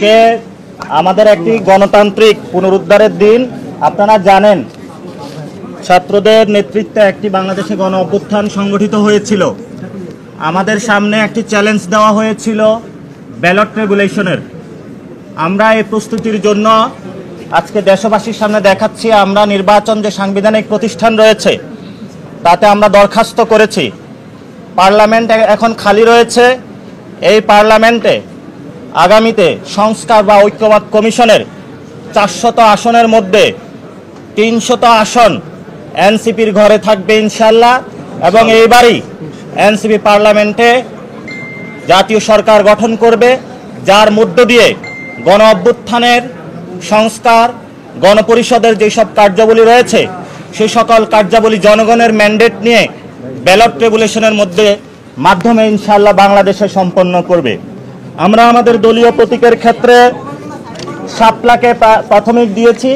আজকে আমাদের একটি গণতান্ত্রিক পুনরুদ্ধারের দিন। আপনারা জানেন ছাত্রদের নেতৃত্বে একটি বাংলাদেশে গণ অভ্যুত্থান সংগঠিত হয়েছিল। আমাদের সামনে একটি চ্যালেঞ্জ দেওয়া হয়েছিল ব্যালট রেগুলেশনের। আমরা এই প্রস্তুতির জন্য আজকে দেশবাসীর সামনে দেখাচ্ছি আমরা নির্বাচন যে সাংবিধানিক প্রতিষ্ঠান রয়েছে তাতে আমরা দরখাস্ত করেছি। পার্লামেন্ট এখন খালি রয়েছে। এই পার্লামেন্টে আগামীতে সংস্কার বা ঐক্যমত কমিশনের 400 আসনের মধ্যে 300 আসন এনসিপির ঘরে থাকবে ইনশাল্লাহ। এবং এইবারই এনসিপি পার্লামেন্টে জাতীয় সরকার গঠন করবে, যার মধ্য দিয়ে গণ অভ্যুত্থানের সংস্কার, গণপরিষদের যেসব কার্যাবলী রয়েছে সেই সকল কার্যাবলী জনগণের ম্যান্ডেট নিয়ে ব্যালট রেগুলেশনের মাধ্যমে ইনশাল্লাহ বাংলাদেশে সম্পন্ন করবে। আমরা আমাদের দলীয় প্রতীকের ক্ষেত্রে শাপলাকে প্রাথমিক দিয়েছি।